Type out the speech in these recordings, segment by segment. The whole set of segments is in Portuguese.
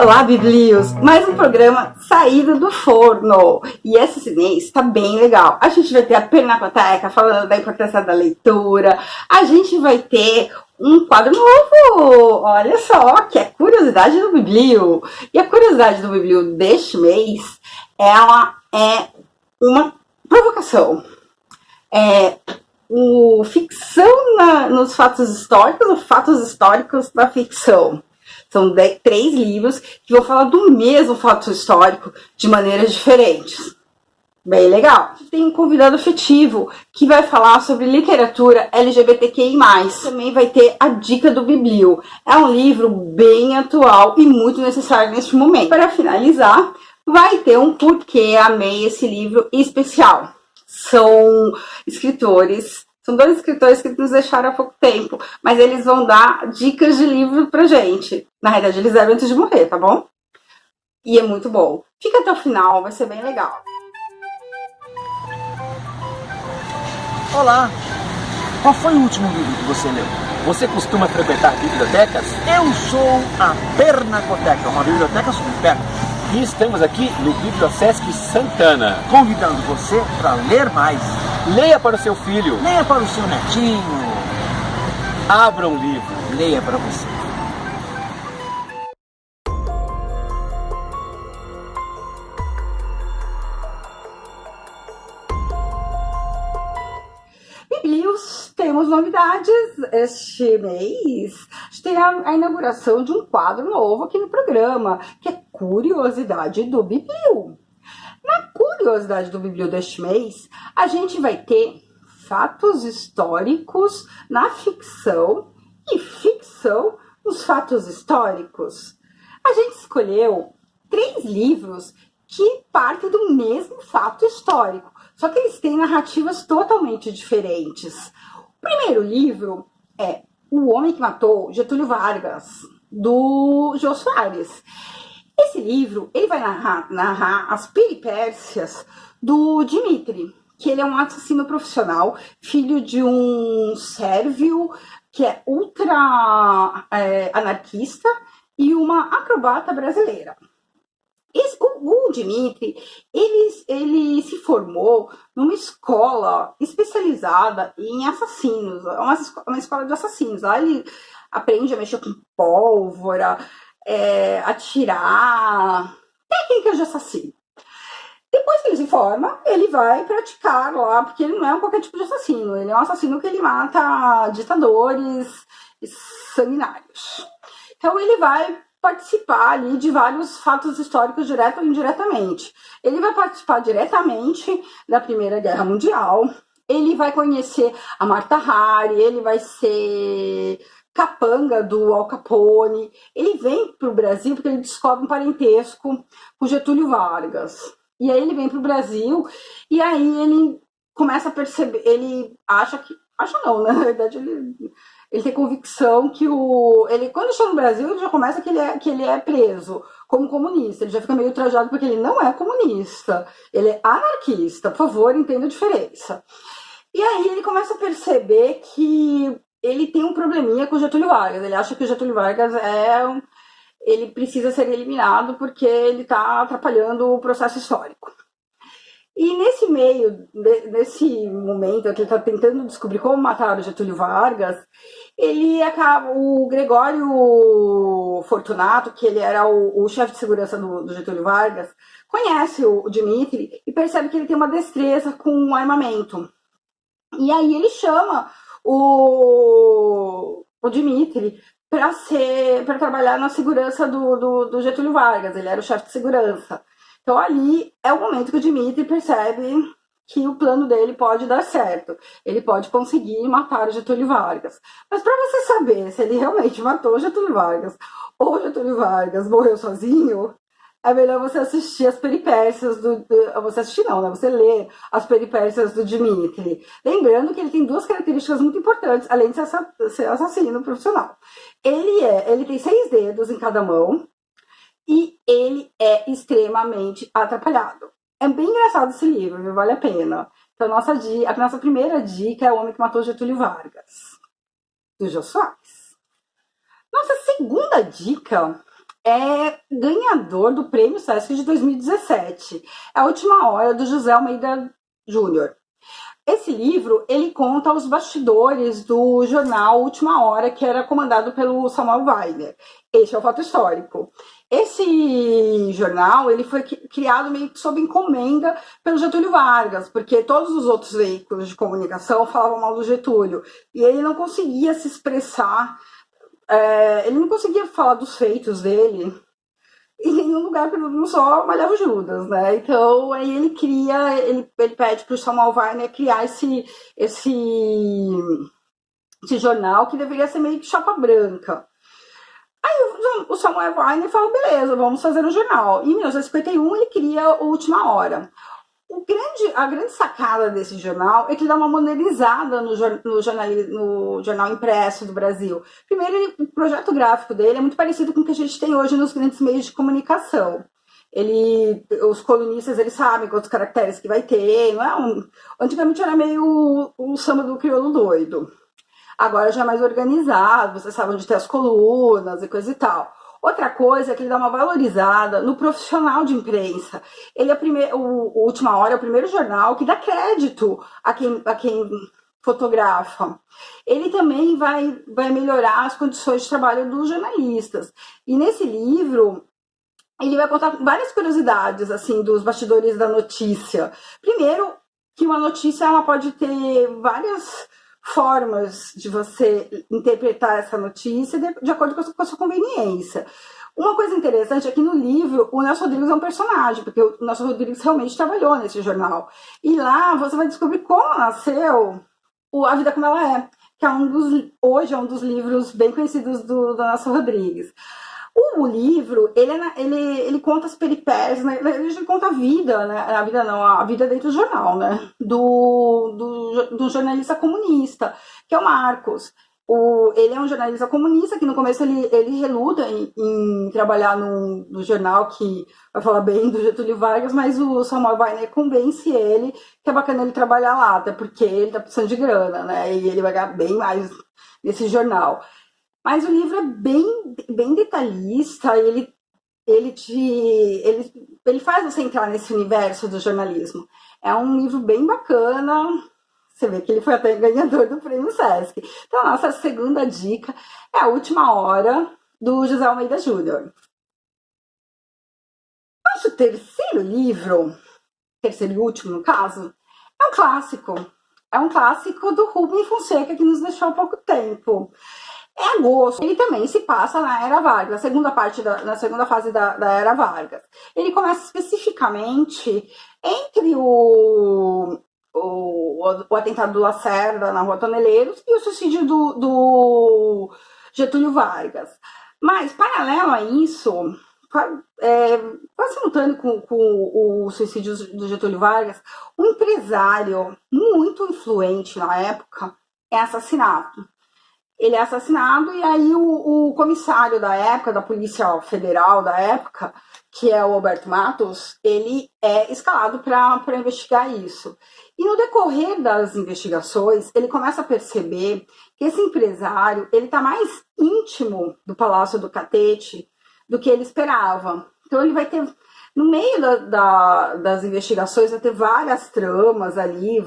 Olá, Biblios! Mais um programa saído do forno. E esse mês está bem legal. A gente vai ter a Pinacoteca falando da importância da leitura. A gente vai ter um quadro novo. Olha só, que é Curiosidade do Biblio. E a curiosidade do Biblio deste mês, ela é uma provocação. Ficção nos fatos históricos ou fatos históricos na ficção. São 3 livros que vão falar do mesmo fato histórico de maneiras diferentes. Bem legal. Tem um convidado afetivo que vai falar sobre literatura LGBTQI+. Também vai ter a dica do Biblio. É um livro bem atual e muito necessário neste momento. Para finalizar, vai ter um porquê amei esse livro especial. São 2 escritores que nos deixaram há pouco tempo, mas eles vão dar dicas de livro pra gente. Na realidade, eles deram antes de morrer, tá bom? E é muito bom. Fica até o final, vai ser bem legal. Olá! Qual foi o último livro que você leu? Você costuma frequentar bibliotecas? Eu sou a Pinacoteca, uma biblioteca super perto. E estamos aqui no Bibliosesc Santana, Convidando você para ler mais. Leia para o seu filho. Leia para o seu netinho. Abra um livro. Leia para você. Biblios, temos novidades este mês. A gente tem a inauguração de um quadro novo aqui no programa, que é Curiosidade do Biblio. Na Curiosidade do Biblio deste mês, a gente vai ter fatos históricos na ficção e ficção nos fatos históricos. A gente escolheu 3 livros que partem do mesmo fato histórico, só que eles têm narrativas totalmente diferentes. O primeiro livro é O Homem que Matou Getúlio Vargas, do Jô Soares. Esse livro ele vai narrar as peripécias do Dimitri, que ele é um assassino profissional, filho de um sérvio que é ultra anarquista e uma acrobata brasileira. O Dimitri, ele se formou numa escola especializada em assassinos, uma escola de assassinos. Lá ele aprende a mexer com pólvora, atirar, técnicas de assassino. Depois que ele se forma, ele vai praticar lá, porque ele não é qualquer tipo de assassino, ele é um assassino que ele mata ditadores e sanguinários. Então ele vai participar ali de vários fatos históricos direto ou indiretamente. Ele vai participar diretamente da Primeira Guerra Mundial, ele vai conhecer a Martha Hari, ele vai ser capanga do Al Capone. Ele vem para o Brasil porque ele descobre um parentesco com Getúlio Vargas. E aí ele vem para o Brasil e aí ele começa a perceber, ele acha não, na verdade ele tem convicção que quando chega no Brasil, ele já começa que ele é preso como comunista. Ele já fica meio trajado porque ele não é comunista, ele é anarquista. Por favor, entenda a diferença. E aí ele começa a perceber que ele tem um probleminha com o Getúlio Vargas. Ele acha que o Getúlio Vargas ele precisa ser eliminado porque ele está atrapalhando o processo histórico. E nesse momento que ele está tentando descobrir como matar o Getúlio Vargas, o Gregório Fortunato, que ele era o chefe de segurança do Getúlio Vargas, conhece o Dimitri e percebe que ele tem uma destreza com armamento. E aí ele chama o Dimitri para trabalhar na segurança do Getúlio Vargas. Ele era o chefe de segurança. Então ali é o momento que o Dimitri percebe que o plano dele pode dar certo. Ele pode conseguir matar o Getúlio Vargas. Mas para você saber se ele realmente matou o Getúlio Vargas ou o Getúlio Vargas morreu sozinho, é melhor você assistir as peripécias você assistir não, né? Você lê as peripécias do Dimitri. Lembrando que ele tem 2 características muito importantes, além de ser assassino profissional. Ele tem 6 dedos em cada mão e ele é extremamente atrapalhado. É bem engraçado esse livro, viu? Vale a pena. Então a nossa primeira dica é O Homem que Matou Getúlio Vargas, do Jô Soares. Nossa segunda dica é ganhador do Prêmio Sesc de 2017. É A Última Hora, do José Almeida Júnior. Esse livro, ele conta os bastidores do jornal Última Hora, que era comandado pelo Samuel Weiner. Esse é o fato histórico. Esse jornal, ele foi criado meio que sob encomenda pelo Getúlio Vargas, porque todos os outros veículos de comunicação falavam mal do Getúlio, e ele não conseguia se expressar, ele não conseguia falar dos feitos dele em nenhum lugar, não só Malhava Judas, né? Então, aí ele pede para o Samuel Weiner criar esse jornal que deveria ser meio que chapa branca. Aí o Samuel Weiner fala, beleza, vamos fazer um jornal. Em 1951, ele cria o Última Hora. A grande sacada desse jornal é que ele dá uma modernizada no jornal impresso do Brasil. Primeiro, o projeto gráfico dele é muito parecido com o que a gente tem hoje nos grandes meios de comunicação. Os colunistas, eles sabem quantos caracteres que vai ter. Antigamente era meio o samba do crioulo doido. Agora já é mais organizado, você sabe onde tem as colunas e coisa e tal. Outra coisa é que ele dá uma valorizada no profissional de imprensa. Ele é o Última Hora é o primeiro jornal que dá crédito a quem fotografa. Ele também vai melhorar as condições de trabalho dos jornalistas. E nesse livro, ele vai contar várias curiosidades assim dos bastidores da notícia. Primeiro, que uma notícia ela pode ter várias formas de você interpretar essa notícia de acordo com a sua conveniência. Uma coisa interessante é que no livro o Nelson Rodrigues é um personagem, porque o Nelson Rodrigues realmente trabalhou nesse jornal. E lá você vai descobrir como nasceu A Vida Como Ela É, que hoje é um dos livros bem conhecidos do Nelson Rodrigues. O livro, ele conta as peripécias, né? Ele conta a vida, né? A vida dentro do jornal, né? Do jornalista comunista, que é o Marcos. Ele é um jornalista comunista que no começo ele reluta em trabalhar no jornal que vai falar bem do Getúlio Vargas, mas o Samuel Weiner convence ele que é bacana ele trabalhar lá, até porque ele tá precisando de grana, né? E ele vai ganhar bem mais nesse jornal. Mas o livro é bem detalhista, ele faz você entrar nesse universo do jornalismo. É um livro bem bacana, você vê que ele foi até ganhador do Prêmio Sesc. Então, a nossa segunda dica é A Última Hora, do José Almeida Júnior. Nosso terceiro livro, terceiro e último no caso, é um clássico. É um clássico do Rubem Fonseca, que nos deixou há pouco tempo. É Agosto. Ele também se passa na Era Vargas, na segunda fase da Era Vargas. Ele começa especificamente entre o atentado do Lacerda na Rua Toneleiros e o suicídio do Getúlio Vargas. Mas, paralelo a isso, quase simultâneo com o suicídio do Getúlio Vargas, um empresário muito influente na época é assassinado. Ele é assassinado e aí o comissário da época, da Polícia Federal da época, que é o Alberto Matos, ele é escalado para investigar isso. E no decorrer das investigações, ele começa a perceber que esse empresário ele está mais íntimo do Palácio do Catete do que ele esperava. Então ele vai ter, no meio das investigações, vai ter várias tramas ali,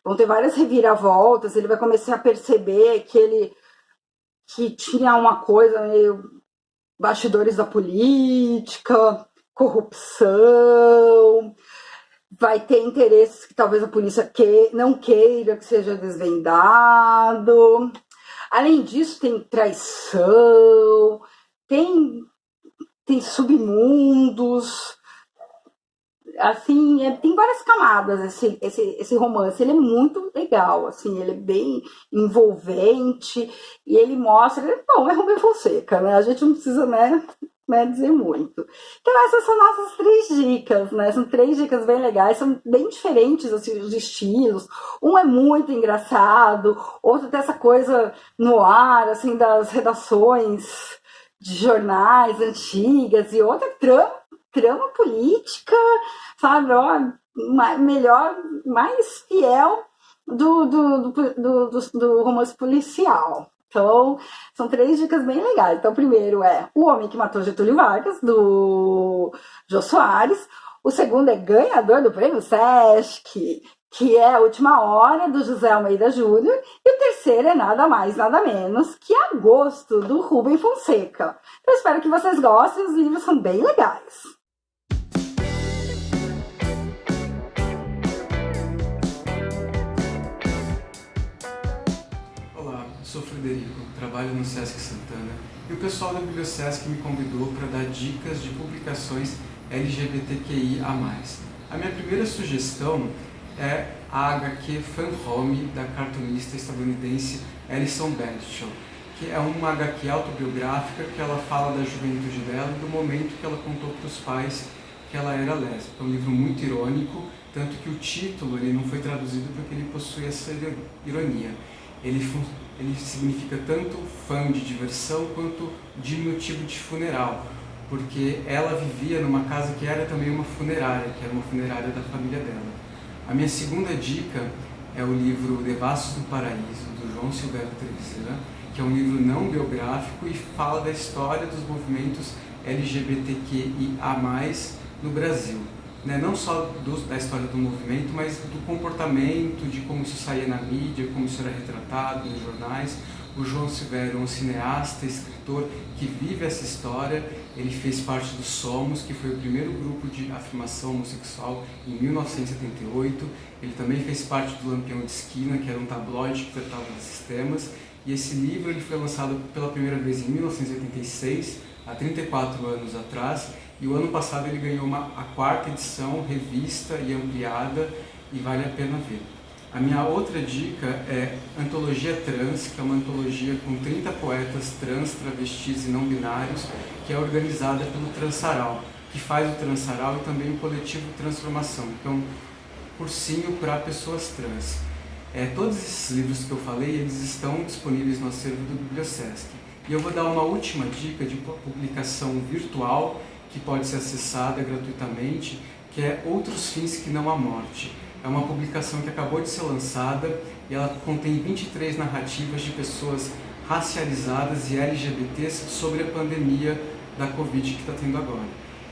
vão ter várias reviravoltas, ele vai começar a perceber que tinha uma coisa meio bastidores da política, corrupção, vai ter interesses que talvez a polícia não queira que seja desvendado. Além disso, tem traição, tem submundos, assim, tem várias camadas esse romance. Ele é muito legal, assim, ele é bem envolvente e ele mostra, bom, é Rubem Fonseca, né? A gente não precisa, né, dizer muito. Então essas são nossas 3 dicas, né? São 3 dicas bem legais, são bem diferentes, assim, os estilos. Um é muito engraçado, outro tem essa coisa no ar, assim, das redações de jornais antigas, e outra trama política, sabe, ó, melhor, mais fiel do romance policial. Então, são 3 dicas bem legais. Então, o primeiro é O Homem que Matou Getúlio Vargas, do Jô Soares. O segundo é ganhador do Prêmio Sesc, que é A Última Hora, do José Almeida Júnior. E o terceiro é nada mais, nada menos que Agosto, do Rubem Fonseca. Eu espero que vocês gostem, os livros são bem legais. Olá, sou Frederico, trabalho no Sesc Santana e o pessoal da Bibliosesc me convidou para dar dicas de publicações LGBTQIA+. A minha primeira sugestão é a HQ Fan Home, da cartunista estadunidense Alison Bechdel, que é uma HQ autobiográfica que ela fala da juventude dela e do momento que ela contou para os pais que ela era lésbica. É um livro muito irônico, tanto que o título ele não foi traduzido porque ele possui essa ironia. Ele significa tanto fã de diversão quanto diminutivo de funeral, porque ela vivia numa casa que era também uma funerária, que era uma funerária da família dela. A minha segunda dica é o livro Devassos do Paraíso, do João Silvério Trevisan, que é um livro não biográfico e fala da história dos movimentos LGBTQIA+, no Brasil. Não só da história do movimento, mas do comportamento, de como isso saía na mídia, como isso era retratado nos jornais. O João Silvério é um cineasta, escritor que vive essa história. Ele fez parte do Somos, que foi o primeiro grupo de afirmação homossexual em 1978. Ele também fez parte do Lampião de Esquina, que era um tabloide que tratava desses temas. E esse livro ele foi lançado pela primeira vez em 1986, há 34 anos atrás. E o ano passado ele ganhou a 4ª edição, revista e ampliada, e vale a pena ver. A minha outra dica é Antologia Trans, que é uma antologia com 30 poetas trans, travestis e não binários, que é organizada pelo Transaral, que faz o Transaral e também o coletivo Transformação, que é um cursinho para pessoas trans. Todos esses livros que eu falei, eles estão disponíveis no acervo do Bibliosesc. E eu vou dar uma última dica de publicação virtual, que pode ser acessada gratuitamente, que é Outros Fins que Não a Morte. É uma publicação que acabou de ser lançada e ela contém 23 narrativas de pessoas racializadas e LGBTs sobre a pandemia da Covid que está tendo agora.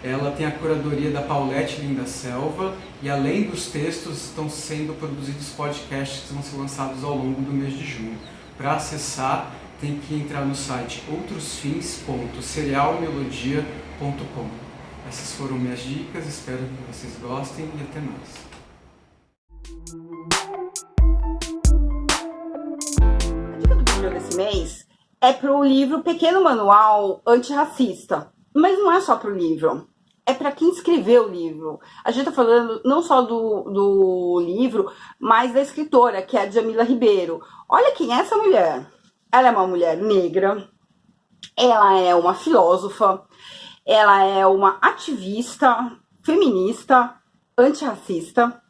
Ela tem a curadoria da Paulette Linda Selva e, além dos textos, estão sendo produzidos podcasts que vão ser lançados ao longo do mês de junho. Para acessar, tem que entrar no site outrosfins.serialmelodia.com. Essas foram minhas dicas, espero que vocês gostem e até mais. A dica do Biblio desse mês é para o livro Pequeno Manual Antirracista. Mas não é só para o livro, é para quem escreveu o livro. A gente está falando não só do livro, mas da escritora, que é a Djamila Ribeiro. Olha quem é essa mulher. Ela é uma mulher negra, ela é uma filósofa, ela é uma ativista feminista, antirracista,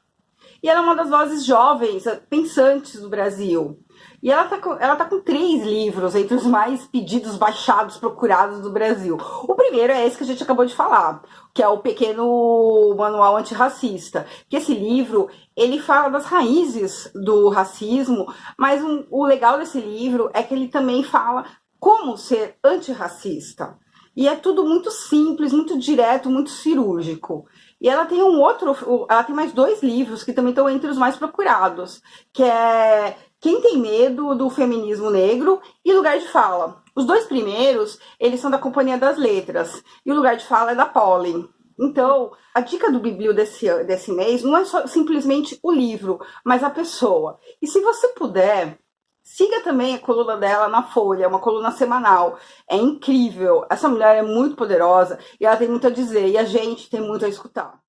e ela é uma das vozes jovens, pensantes do Brasil. E ela tá com 3 livros entre os mais pedidos, baixados, procurados do Brasil. O primeiro é esse que a gente acabou de falar, que é o Pequeno Manual Antirracista. Que esse livro, ele fala das raízes do racismo, mas o legal desse livro é que ele também fala como ser antirracista. E é tudo muito simples, muito direto, muito cirúrgico. E ela tem ela tem mais 2 livros que também estão entre os mais procurados, que é Quem Tem Medo do Feminismo Negro e Lugar de Fala. Os 2 primeiros, eles são da Companhia das Letras, e o Lugar de Fala é da Pollen. Então, a dica do Biblio desse mês não é só simplesmente o livro, mas a pessoa. E se você puder, siga também a coluna dela na Folha, uma coluna semanal. É incrível, essa mulher é muito poderosa e ela tem muito a dizer, e a gente tem muito a escutar.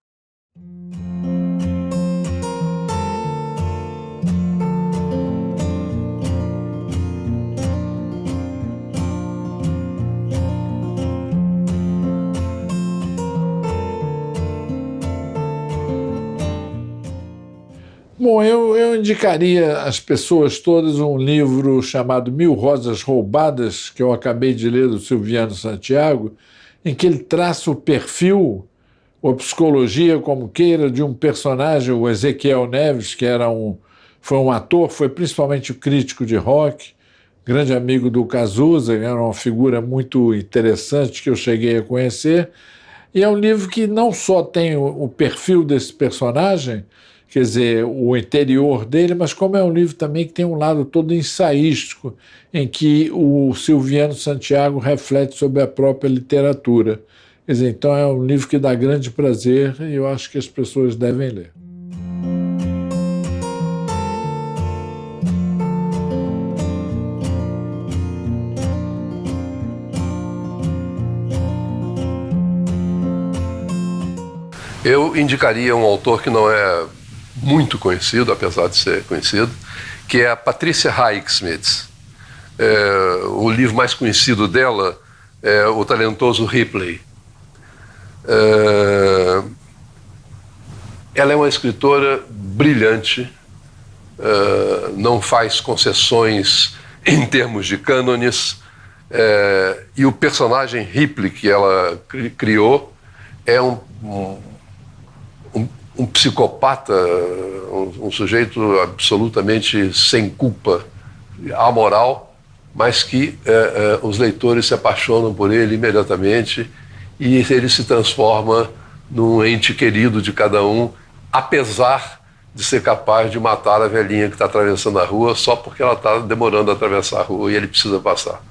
Bom, eu indicaria às pessoas todas um livro chamado 1000 Rosas Roubadas, que eu acabei de ler, do Silviano Santiago, em que ele traça o perfil, ou a psicologia, como queira, de um personagem, o Ezequiel Neves, que foi um ator, foi principalmente o crítico de rock, grande amigo do Cazuza, era uma figura muito interessante que eu cheguei a conhecer. E é um livro que não só tem o perfil desse personagem, quer dizer, o interior dele, mas como é um livro também que tem um lado todo ensaístico, em que o Silviano Santiago reflete sobre a própria literatura. Quer dizer, então é um livro que dá grande prazer e eu acho que as pessoas devem ler. Eu indicaria um autor que não é muito conhecido, apesar de ser conhecido, que é a Patricia Highsmith. O livro mais conhecido dela é O Talentoso Ripley. Ela é uma escritora brilhante, não faz concessões em termos de cânones, e o personagem Ripley que ela criou é um psicopata, um sujeito absolutamente sem culpa, amoral, mas que os leitores se apaixonam por ele imediatamente e ele se transforma num ente querido de cada um, apesar de ser capaz de matar a velhinha que está atravessando a rua só porque ela está demorando a atravessar a rua e ele precisa passar.